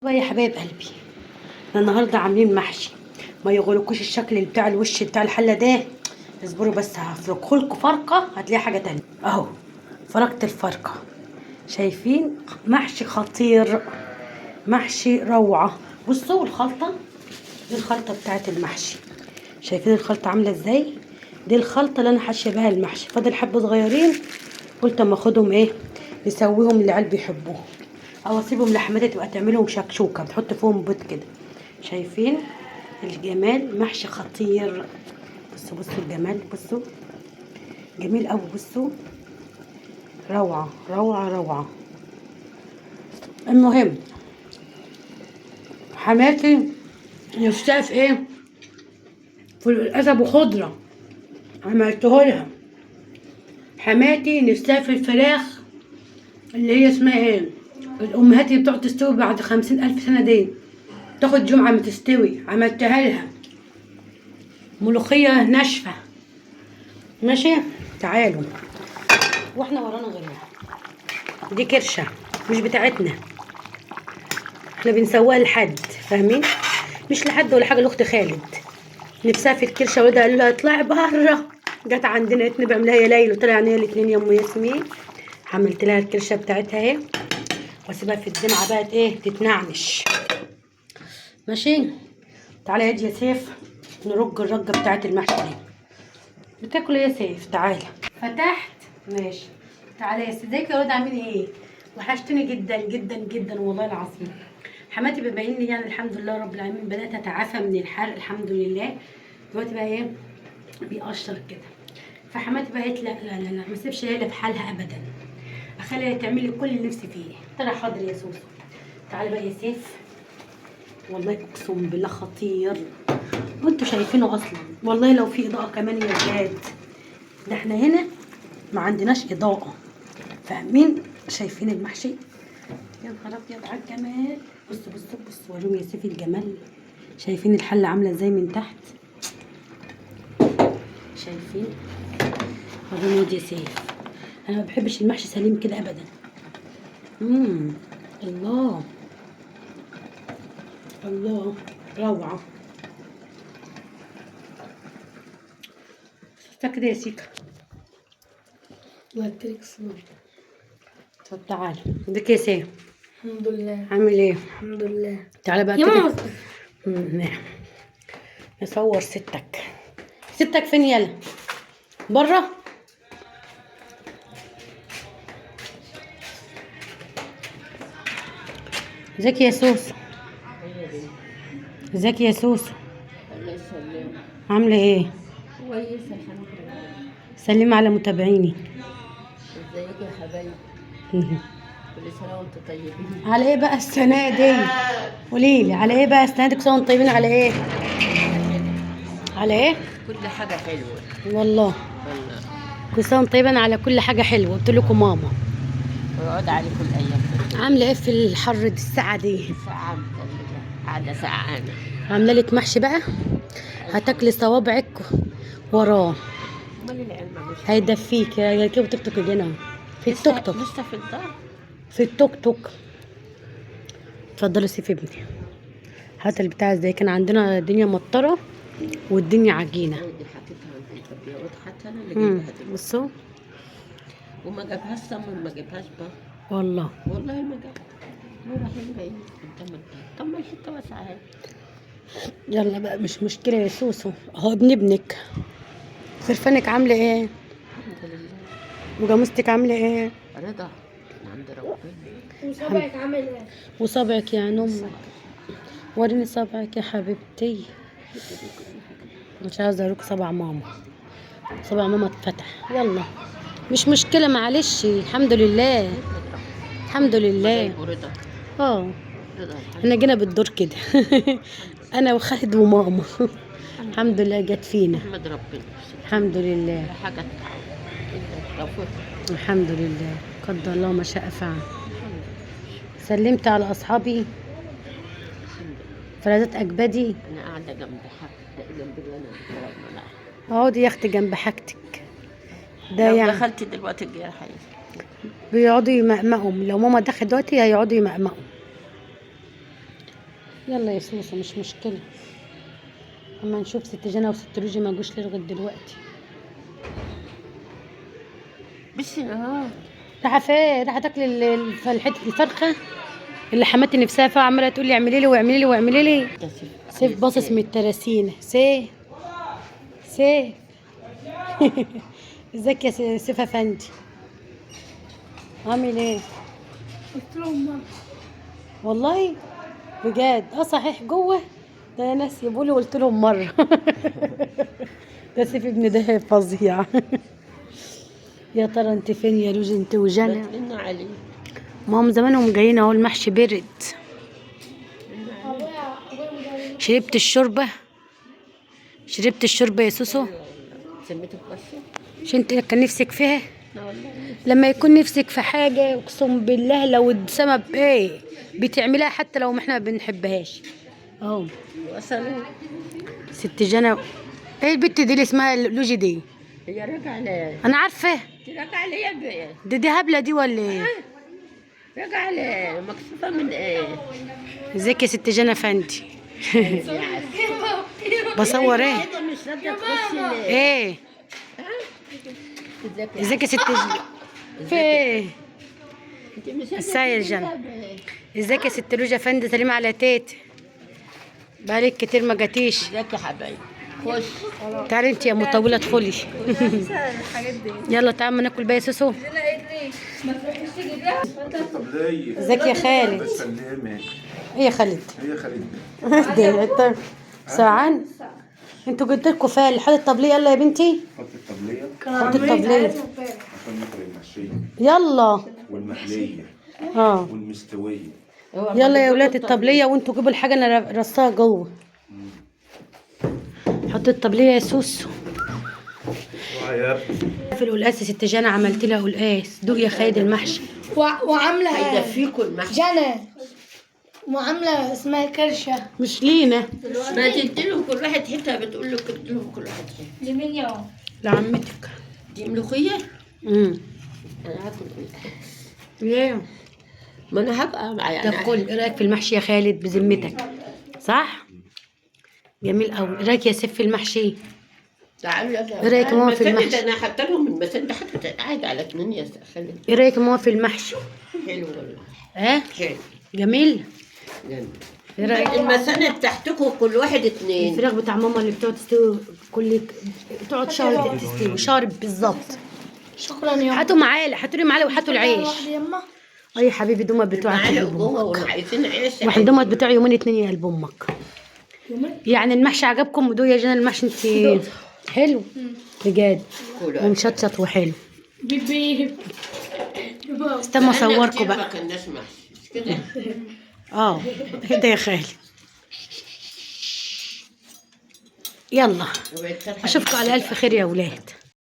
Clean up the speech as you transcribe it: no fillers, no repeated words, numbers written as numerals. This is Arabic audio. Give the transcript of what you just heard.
بقى يا حبايب قلبي، احنا النهارده عاملين محشي. ما يغلقوش الشكل اللي بتاع الوش بتاع الحله ده. اصبروا بس هفركهولكوا فرقه هتلاقي حاجه تانية اهو. فرقت الفرقه. شايفين محشي خطير، محشي روعه. بصوا الخلطه، دي الخلطه بتاعت المحشي. شايفين الخلطه عامله ازاي؟ دي الخلطه اللي انا حاشيه بها المحشي. فاضل حبه صغيرين، قلت اما اخدهم نسويهم اللي العيال بيحبوهم، او اسيبهم لحماتي تبقى تعملهم شكشوكه بتحط فيهم بيض كده. شايفين الجمال؟ محشي خطير. بصوا الجمال، بصوا جميل قوي. بصوا روعه روعه روعه. المهم حماتي نفسها في في القلقاس وخضره، عملته لها. حماتي نفسها في الفراخ اللي هي اسمها الامهات اللي بتقعد تستوي بعد 50,000 سنه دي، تاخد جمعه ما تستوي، عملتها لها. ملوخيه ناشفه. ماشي، تعالوا. واحنا ورانا غيرها، دي كرشه مش بتاعتنا، احنا بنسويها لحد، فاهمين؟ مش لحد ولا حاجه، لاخت خالد نفسها في الكرشه، وده قال لها اطلعي بره. جت عندنا قالت لي بعملها يا ليلى، قلت لها يعني هي الاثنين يا ام ياسمين. عملت لها الكرشه بتاعتها واسيبها في الدمعه بقى تتنعنش. ماشي، تعالى يا سيف نرج الرجه بتاعت المحشي دي. بتاكل ايه يا سيف؟ تعالى. فتحت. ماشي، تعالى يا سيف. ازيك يا ولاد؟ عاملين ايه؟ وحشتني جدا جدا جدا والله العظيم. حماتي بما اني يعني الحمد لله رب العالمين بدات اتعافى من الحرق الحمد لله. دلوقتي بقى بيقشر كده. فحماتي بقى قالت لا لا لا لا، ما اسيبش ليلى في حالها ابدا، اخليها تعمل لي كل اللي نفسي فيه. قلت لها حاضر يا سوسو. تعالى بقى يا سيف، والله اقسم بالله خطير، وانتوا شايفينه اصلا. والله لو في اضاءه كمان يا ولاد، ده احنا هنا ما عندناش اضاءه، فاهمين؟ شايفين المحشي؟ يا نهار ابيض على الجمال. بصوا بصوا بصوا، وريهم يا سيف الجمال. شايفين الحله عامله ازاي من تحت؟ شايفين؟ وريهم يا سيف. انا ما بحبش المحشي سليم كده ابدا. الله الله، روعه. كده يا سيكا، الله يديك الصبر. طب تعالى اديك يا سيف. الحمد لله. عامل ايه؟ الحمد لله. تعالى بقى يا كده. ماما نعم، نصور ستك. ستك فين يلا؟ بره. ازيك يا سوسو؟ ازيك يا سوسو؟ الله يسلمك. عامله ايه؟ كويسة الحمد لله. سلمي على متابعيني. ازيك يا حبايبي؟ كل سنة وانتم طيبين. على ايه بقى السنه دي؟ قوليلي على ايه بقى السنه دي؟ كل سنه وانتم طيبين. على ايه؟ على ايه؟ كل حاجة حلوة والله والله. كل سنه وانتم طيبين على كل حاجه حلوه. قلت لكم ماما. ويقعد عليكم الأيام كلها. عامله ايه في الحر دي الساعه دي؟ ساعة متلجة، قاعدة ساعانة. عامله لك محشي بقى، هتاكلي صوابعك وراه. امال العلم مش هيدفيك يا كيف توك توك هنا في التوك توك. لسه في الدار. في التوك توك. اتفضلي سيف ابني، هات البتاع ازاي. كان عندنا الدنيا مطره والدنيا عجينه. ودي حكيتها عن البيض حتى انا اللي جايبها دلوقتي. بصوا، وما جابهاش سمن، ما جابهاش بقى. والله والله ما جابها. رايحين جايين قدام الدار. طب ما الحته واسعه اهي. يلا بقى مش مشكله يا سوسو، اهو ابن ابنك. خرفانك عامله ايه؟ الحمد لله. وجاموستك عامله ايه؟ رضا من عند ربنا. وصبعك عامل ايه؟ وصابعك يا نم، وريني صابعك يا حبيبتي. مش عايزه اوريك صبع ماما. صبع ماما اتفتح. يلا مش مشكله، معلش. الحمد لله الحمد لله. ورضا. اه رضا احنا جينا بالدور كده. انا وخالد وماما. الحمد لله جت فينا. احمد ربنا. الحمد لله لا حاجه تعوض الا التوفيق. الحمد لله، قدر الله ما شاء فعل. سلمت على اصحابي فلذات اكبادي. انا قاعده جنب جنب الولد. اقعدي يا اختي جنب حاجتك. ده لو يعني دخلت دلوقتي الجرح بيقعدوا يمقمقوا. لو ماما دخلت دلوقتي هيقعدوا يمقمقوا. يلا يا سوسو مش مشكلة. اما نشوف ست جنى وست روجي ما جوش ليه لغاية دلوقتي. بس اه راح فين؟ راح تاكل حتة الفرخة اللي حماتي نفسها فيها، عمالة تقول لي اعملي لي واعملي لي واعملي لي. سيف باصص من التراسينة. سيف سيف ازيك يا سيف افندي؟ عامل ايه؟ قلت لهم ماما. والله بجد؟ صحيح جوه ده يا ناس يقولوا قلت لهم مره. ده سيف ابن ده فظيع. يا ترى انت فين يا روج انت وجنى؟ بترن عليه. ما هم زمانهم جايين اهو، المحشي برد. ابويا مدرب. شربت الشوربه؟ شربت الشوربه يا سوسو؟ سميته بوشه. مش انت اللي كان نفسك فيها؟ لا والله. لما يكون نفسك في حاجه اقسم بالله لو السما ايه بتعملها حتى لو ما احنا ما بنحبهاش. اهو وصلوا. ست جنى. ايه البت دي اللي اسمها لوجي دي؟ هي راجعه ليه؟ انا عارفه. راجعه ليه يا بيه؟ دي هبله دي ولا ايه؟ راجعه ليه؟ مكسوفه من ايه؟ ازيك يا ست جنى فندي؟ يا عسل. بصور ايه؟ كده مش راضيه تخشي ليه؟ ايه ازيك يا ازيك يا ست جنى؟ في ايه؟ انت مش الساعة يا جنى. بيه؟ ازيك يا ست لوجا فندي؟ سليمة على تيت. بقالك كتير ما جاتيش. ازيك يا حبايبي؟ خش. تعالي انت يا مطولة ادخلي. الحاجات دي. يلا تعالى ما ناكل بقى يا سوسو. ما تروحيش تجيب لها. طب ليه؟ ازيك يا خالد؟ بسلمك. ايه يا خالد؟ هي خالد. ده انت ساعان. انتوا جبت لكم فال حاطط الطبلية. يلا يا بنتي حط الطبلية حط الطبلية. عشان ناكل المحشية يلا. والمقلية اه والمستوية. يلا يا ولاد الطبلية وانتوا جيبوا الحاجة انا رصاها جوه. حط الطبلية يا سوسو. يا ابني في القلقاس يا ست جنى عملت لها قلقاس. دوق يا خالد المحشي. وعامله هيدفيكوا المحشي. جنى. وعامله اسمها كرشه. مش لينا ما تديلهم كل واحد حته، بتقول لك اديلهم كل واحد حته. لمين يا لعمتك. دي ملوخيه. انا هاكل ليه؟ ما انا هبقى معايا. طب كل ايه رايك في المحشي يا خالد بذمتك؟ صح؟ جميل قوي. ايه رايك يا سيف في المحشي؟ تعالوا يلا. ايه رايك يا ماما في المسند المحشي؟ انا حاطه لهم المسند ده حتى قاعد على 2 يا خالد. ايه رايك يا ماما في المحشي؟ حلو والله. ها؟ حلو جميل؟ جميل. ايه رايك؟ المسند تحتكم كل واحد 2. الفراخ بتاع ماما اللي بتقعد تستوي تقعد شهر تستوي شهر بالظبط. شكرا يا هاتوا معالق، هاتوا لي معالق وهاتوا العيش. يما. اي يا حبيبي دومت بتوعك معانا يا قلب جوه امك. وعايزين عيش. واحد دومت بتوع يومين 2 يا قلب امك. يعني المحشي عجبكم؟ ودو يا جنى المحشي انت حلو بجد ومشطشط وحلو. بيبي. استنى اصوركم ما بقى. كناش محشي مش كده. اه كده يا خالد. يلا اشوفكم على الف خير يا ولاد.